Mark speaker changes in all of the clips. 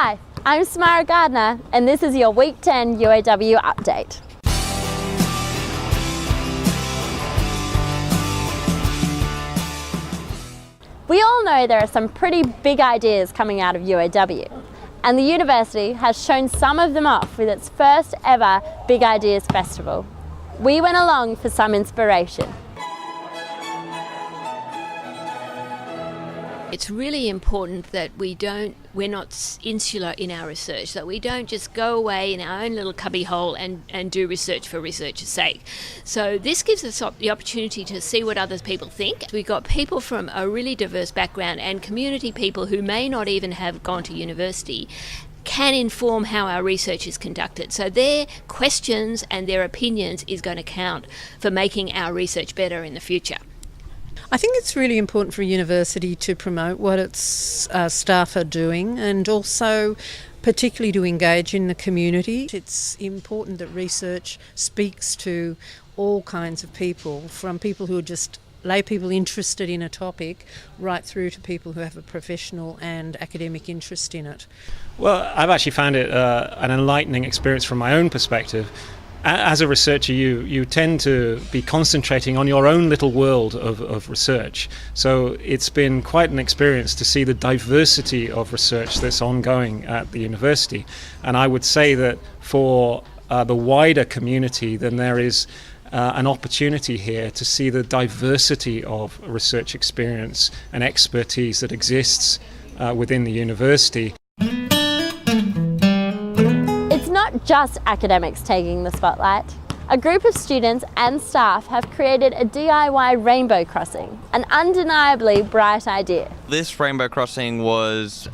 Speaker 1: Hi, I'm Samara Gardner, and this is your Week 10 UOW update. We all know there are some pretty big ideas coming out of UOW, and the university has shown some of them off with its first ever Big Ideas Festival. We went along for some inspiration.
Speaker 2: It's really important that we're not insular in our research, that we don't just go away in our own little cubby hole and do research for research's sake. So this gives us the opportunity to see what other people think. We've got people from a really diverse background and community people who may not even have gone to university can inform how our research is conducted. So their questions and their opinions is going to count for making our research better in the future.
Speaker 3: I think it's really important for a university to promote what its staff are doing and also particularly to engage in the community. It's important that research speaks to all kinds of people, from people who are just lay people interested in a topic right through to people who have a professional and academic interest in it.
Speaker 4: Well, I've actually found it an enlightening experience from my own perspective. As a researcher, you tend to be concentrating on your own little world of research. So it's been quite an experience to see the diversity of research that's ongoing at the university. And I would say that for the wider community, then there is an opportunity here to see the diversity of research experience and expertise that exists within the university.
Speaker 1: Not just academics taking the spotlight. A group of students and staff have created a DIY rainbow crossing, an undeniably bright idea.
Speaker 5: This rainbow crossing was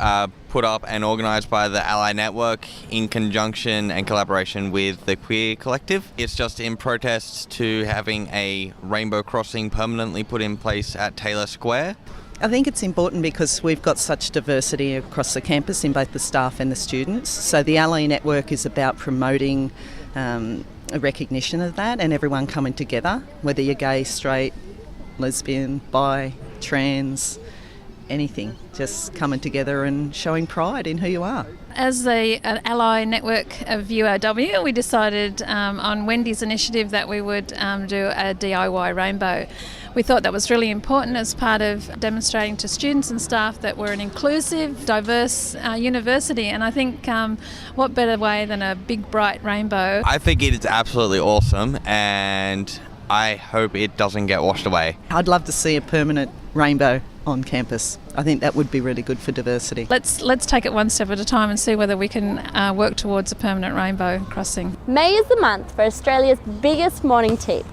Speaker 5: put up and organised by the Ally Network in conjunction and collaboration with the Queer Collective. It's just in protest to having a rainbow crossing permanently put in place at Taylor Square.
Speaker 6: I think it's important because we've got such diversity across the campus in both the staff and the students. So the Ally Network is about promoting a recognition of that and everyone coming together, whether you're gay, straight, lesbian, bi, trans, anything, just coming together and showing pride in who you are.
Speaker 7: As an ally network of UOW, we decided on Wendy's initiative that we would do a DIY rainbow. We thought that was really important as part of demonstrating to students and staff that we're an inclusive, diverse university, and I think what better way than a big bright rainbow.
Speaker 5: I think it is absolutely awesome and I hope it doesn't get washed away.
Speaker 6: I'd love to see a permanent rainbow on campus. I think that would be really good for diversity.
Speaker 7: Let's take it one step at a time and see whether we can work towards a permanent rainbow crossing.
Speaker 1: May is the month for Australia's biggest morning tea.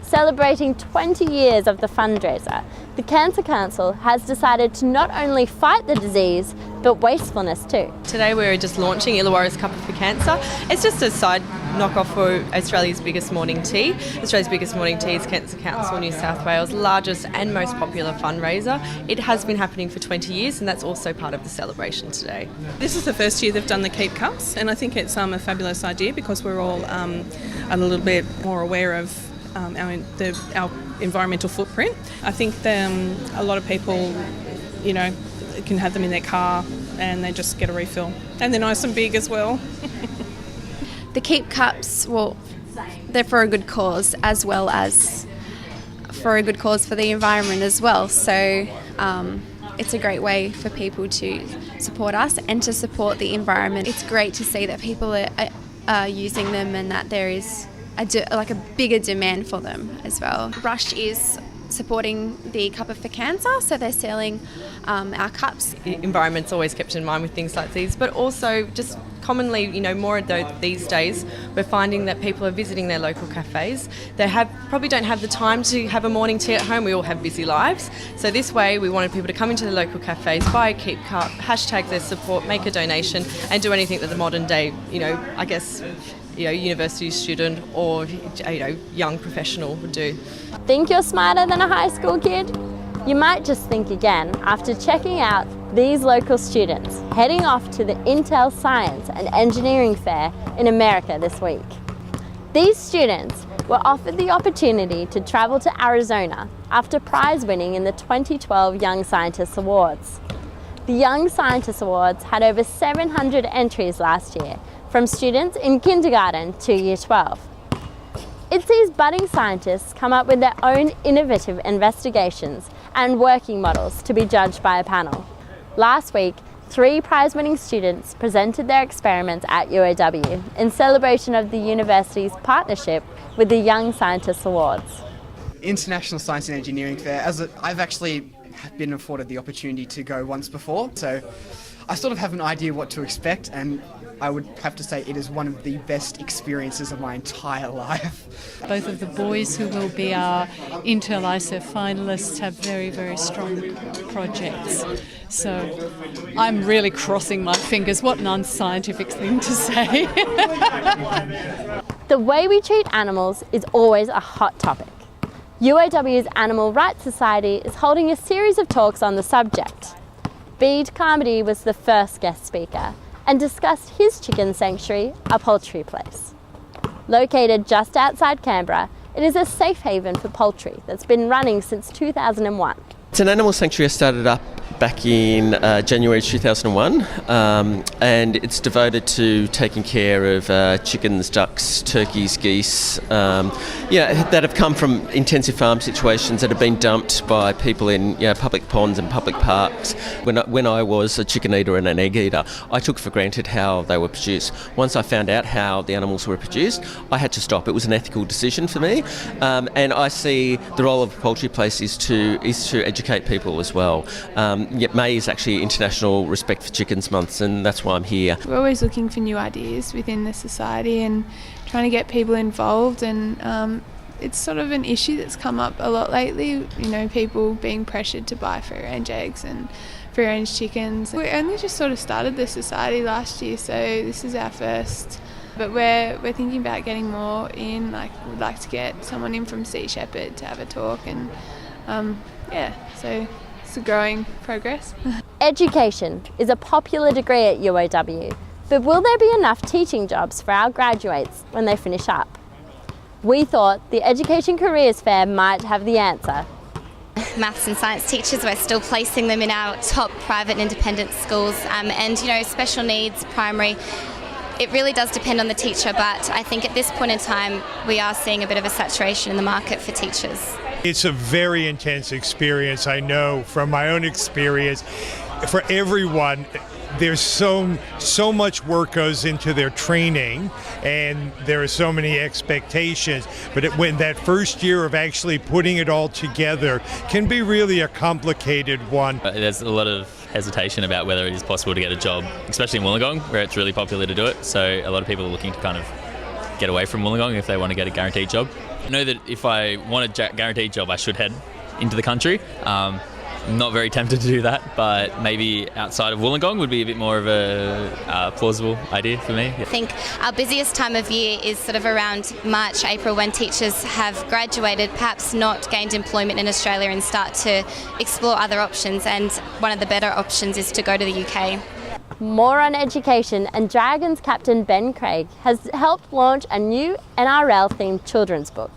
Speaker 1: Celebrating 20 years of the fundraiser, the Cancer Council has decided to not only fight the disease, but wastefulness too.
Speaker 8: Today we're just launching Illawarra's Cuppa for Cancer. It's just a side knockoff for Australia's biggest morning tea. Australia's biggest morning tea is Cancer Council New South Wales' largest and most popular fundraiser. It has been happening for 20 years and that's also part of the celebration today.
Speaker 9: This is the first year they've done the Keep Cups, and I think it's a fabulous idea because we're all a little bit more aware of our environmental footprint. I think a lot of people, can have them in their car and they just get a refill. And they're nice and big as well.
Speaker 10: The Keep Cups, they're for a good cause as well as for a good cause for the environment as well. So it's a great way for people to support us and to support the environment. It's great to see that people are using them and that there is a bigger demand for them as well. Rush is supporting the Cuppa for Cancer, so they're selling our cups.
Speaker 8: Environment's always kept in mind with things like these, but also just commonly, more these days, we're finding that people are visiting their local cafes. They probably don't have the time to have a morning tea at home. We all have busy lives. So this way, we wanted people to come into the local cafes, buy a Keep Cup, hashtag their support, make a donation, and do anything that the modern day, university student or young professional would do.
Speaker 1: Think you're smarter than a high school kid? You might just think again after checking out these local students heading off to the Intel Science and Engineering Fair in America this week. These students were offered the opportunity to travel to Arizona after prize winning in the 2012 Young Scientists Awards. The Young Scientist Awards had over 700 entries last year from students in kindergarten to year 12. It sees budding scientists come up with their own innovative investigations and working models to be judged by a panel. Last week, 3 prize-winning students presented their experiments at UOW in celebration of the university's partnership with the Young Scientists Awards.
Speaker 11: International Science and Engineering Fair, I've actually been afforded the opportunity to go once before, so I sort of have an idea what to expect, and I would have to say it is one of the best experiences of my entire life.
Speaker 12: Both of the boys who will be our Intel-ISO finalists have very, very strong projects. So I'm really crossing my fingers. What an unscientific thing to say.
Speaker 1: The way we treat animals is always a hot topic. UOW's Animal Rights Society is holding a series of talks on the subject. Bede Carmody was the first guest speaker and discussed his chicken sanctuary, A Poultry Place. Located just outside Canberra, it is a safe haven for poultry that's been running since 2001.
Speaker 13: It's an animal sanctuary I started up back in January 2001, and it's devoted to taking care of chickens, ducks, turkeys, geese, that have come from intensive farm situations that have been dumped by people in public ponds and public parks. When I was a chicken eater and an egg eater, I took for granted how they were produced. Once I found out how the animals were produced, I had to stop. It was an ethical decision for me, and I see the role of a poultry place is to educate people as well. May is actually International Respect for Chickens Month, and that's why I'm here.
Speaker 14: We're always looking for new ideas within the society and trying to get people involved, and it's sort of an issue that's come up a lot lately, people being pressured to buy free-range eggs and free-range chickens. We only just sort of started the society last year, so this is our first. But we're thinking about getting more in, we'd like to get someone in from Sea Shepherd to have a talk, and so it's a growing progress.
Speaker 1: Education is a popular degree at UOW, but will there be enough teaching jobs for our graduates when they finish up? We thought the Education Careers Fair might have the answer.
Speaker 15: Maths and science teachers, we're still placing them in our top private and independent schools, and special needs, primary, it really does depend on the teacher, but I think at this point in time we are seeing a bit of a saturation in the market for teachers.
Speaker 16: It's a very intense experience, I know from my own experience. For everyone, there's so much work goes into their training, and there are so many expectations, but when that first year of actually putting it all together can be really a complicated one.
Speaker 17: There's a lot of hesitation about whether it is possible to get a job, especially in Wollongong, where it's really popular to do it. So a lot of people are looking to kind of get away from Wollongong if they want to get a guaranteed job. I know that if I want a guaranteed job, I should head into the country. I'm not very tempted to do that, but maybe outside of Wollongong would be a bit more of a plausible idea for me.
Speaker 15: I think our busiest time of year is sort of around March, April, when teachers have graduated, perhaps not gained employment in Australia, and start to explore other options, and one of the better options is to go to the UK.
Speaker 1: More on education, and Dragons captain Ben Craig has helped launch a new NRL-themed children's book.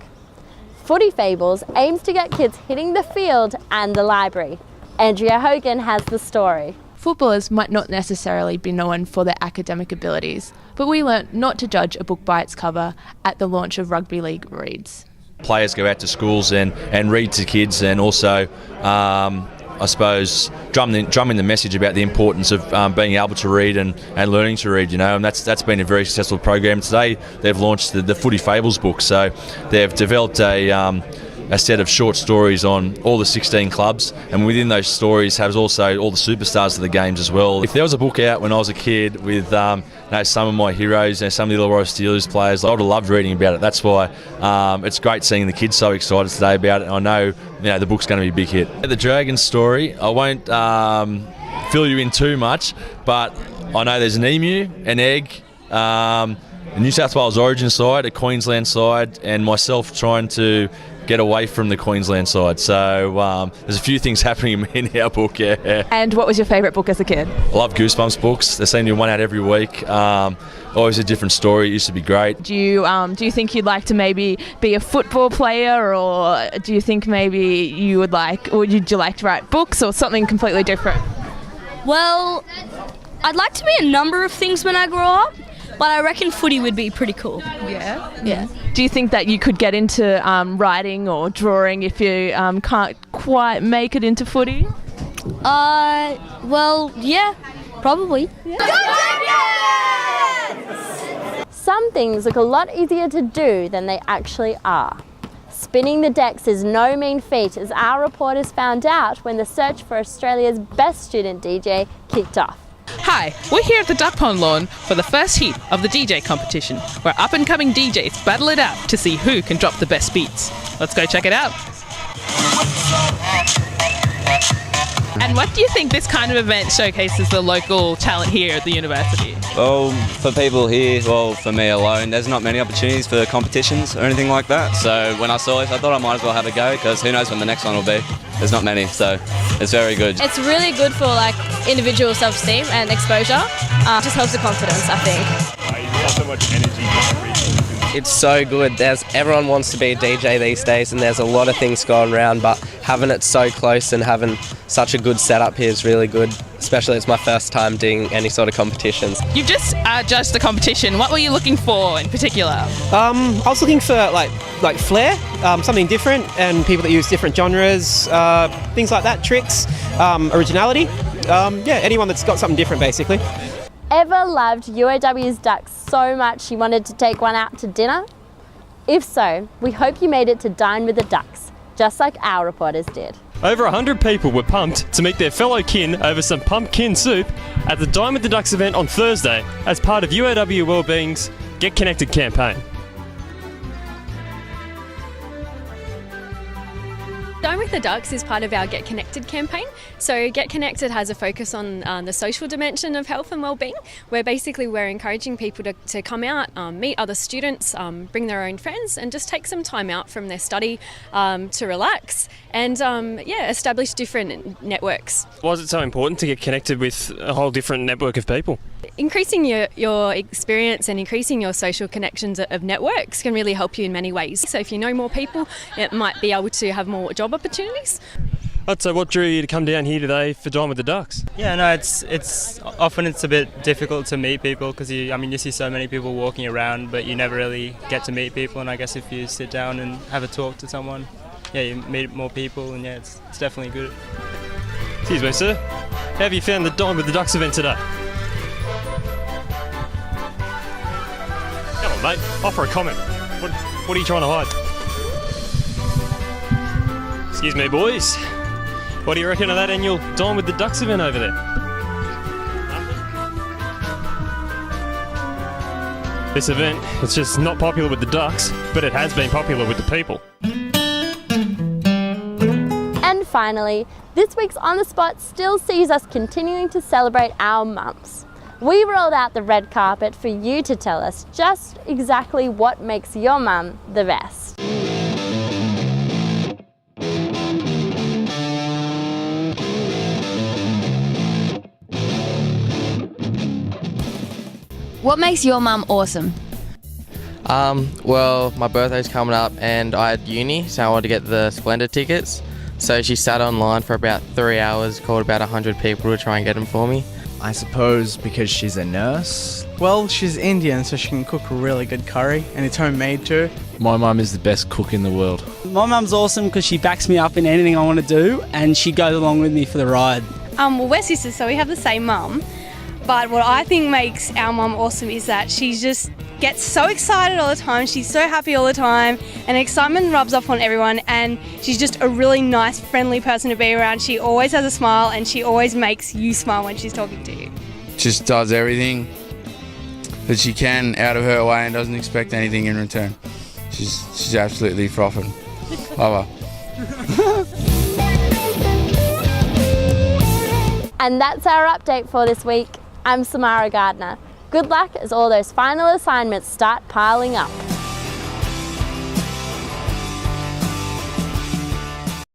Speaker 1: Footy Fables aims to get kids hitting the field and the library. Andrea Hogan has the story.
Speaker 18: Footballers might not necessarily be known for their academic abilities, but we learnt not to judge a book by its cover at the launch of Rugby League Reads.
Speaker 19: Players go out to schools and read to kids, and also I suppose drumming the message about the importance of being able to read and learning to read, and that's been a very successful program. Today they've launched the Footy Fables book, so they've developed a set of short stories on all the 16 clubs, and within those stories has also all the superstars of the games as well. If there was a book out when I was a kid with some of my heroes and some of the Illawarra Steelers players, I would have loved reading about it. That's why it's great seeing the kids so excited today about it. I know the book's going to be a big hit. The Dragons story, I won't fill you in too much, but I know there's an emu, an egg, a New South Wales Origin side, a Queensland side, and myself trying to get away from the Queensland side. So there's a few things happening in our book, yeah.
Speaker 18: And what was your favourite book as a kid?
Speaker 19: I love Goosebumps books. There seem to be one out every week. Always a different story. It used to be great.
Speaker 18: Do you think you'd like to maybe be a football player, or do you think maybe would you like to write books or something completely different?
Speaker 20: Well, I'd like to be a number of things when I grow up, but I reckon footy would be pretty cool.
Speaker 18: Yeah? Yeah. Do you think that you could get into writing or drawing if you can't quite make it into footy?
Speaker 20: Well, yeah, probably.
Speaker 1: Some things look a lot easier to do than they actually are. Spinning the decks is no mean feat, as our reporters found out when the search for Australia's best student DJ kicked off.
Speaker 21: Hi, we're here at the Duck Pond lawn for the first heat of the DJ competition, where up-and-coming DJs battle it out to see who can drop the best beats. Let's go check it out. And what do you think this kind of event showcases the local talent here at the university?
Speaker 22: Well, for people here, well, for me alone, there's not many opportunities for competitions or anything like that. So when I saw this, I thought I might as well have a go, because who knows when the next one will be. There's not many, so it's very good.
Speaker 23: It's really good for like individual self-esteem and exposure. Just helps the confidence, I think.
Speaker 24: You've got so much energy.
Speaker 25: It's so good. Everyone wants to be a DJ these days, and there's a lot of things going around, but having it so close and having such a good setup here is really good, especially it's my first time doing any sort of competitions.
Speaker 21: You've just judged the competition. What were you looking for in particular?
Speaker 26: I was looking for like flair, something different, and people that use different genres, things like that, tricks, originality. Anyone that's got something different, basically.
Speaker 1: Ever loved UOW's ducks so much you wanted to take one out to dinner? If so, we hope you made it to Dine with the Ducks, just like our reporters did.
Speaker 27: Over 100 people were pumped to meet their fellow kin over some pumpkin soup at the Dine with the Ducks event on Thursday as part of UOW Wellbeing's Get Connected campaign.
Speaker 28: Dine with the Ducks is part of our Get Connected campaign. So Get Connected has a focus on the social dimension of health and wellbeing, where basically we're encouraging people to come out, meet other students, bring their own friends, and just take some time out from their study to relax and establish different networks.
Speaker 27: Why is it so important to get connected with a whole different network of people?
Speaker 28: Increasing your experience and increasing your social connections of networks can really help you in many ways. So if you know more people, it might be able to have more job opportunities.
Speaker 27: So what drew you to come down here today for Dine with the Ducks?
Speaker 29: Yeah, no, it's often a bit difficult to meet people because you see so many people walking around, but you never really get to meet people. And I guess if you sit down and have a talk to someone, you meet more people, and it's definitely good.
Speaker 27: Excuse me, sir. How have you found the Dine with the Ducks event today? Come on, mate. Offer a comment. What are you trying to hide? Excuse me, boys. What do you reckon of that annual Dine with the Ducks event over there? This event, it's just not popular with the ducks, but it has been popular with the people.
Speaker 1: And finally, this week's On The Spot still sees us continuing to celebrate our mums. We rolled out the red carpet for you to tell us just exactly what makes your mum the best.
Speaker 30: What makes your mum awesome?
Speaker 25: Well, my birthday's coming up and I had uni, so I wanted to get the Splendid tickets. So she sat online for about 3 hours, called about 100 people to try and get them for me.
Speaker 31: I suppose because she's a nurse. Well, she's Indian, so she can cook really good curry, and it's homemade too.
Speaker 32: My mum is the best cook in the world.
Speaker 33: My mum's awesome because she backs me up in anything I want to do, and she goes along with me for the ride.
Speaker 34: Well, we're sisters, so we have the same mum. But what I think makes our mum awesome is that she just gets so excited all the time. She's so happy all the time, and excitement rubs off on everyone, and she's just a really nice, friendly person to be around. She always has a smile, and she always makes you smile when she's talking to you.
Speaker 35: Just does everything that she can out of her way and doesn't expect anything in return. She's absolutely frothing. Love her.
Speaker 1: And that's our update for this week. I'm Samara Gardner. Good luck as all those final assignments start piling up.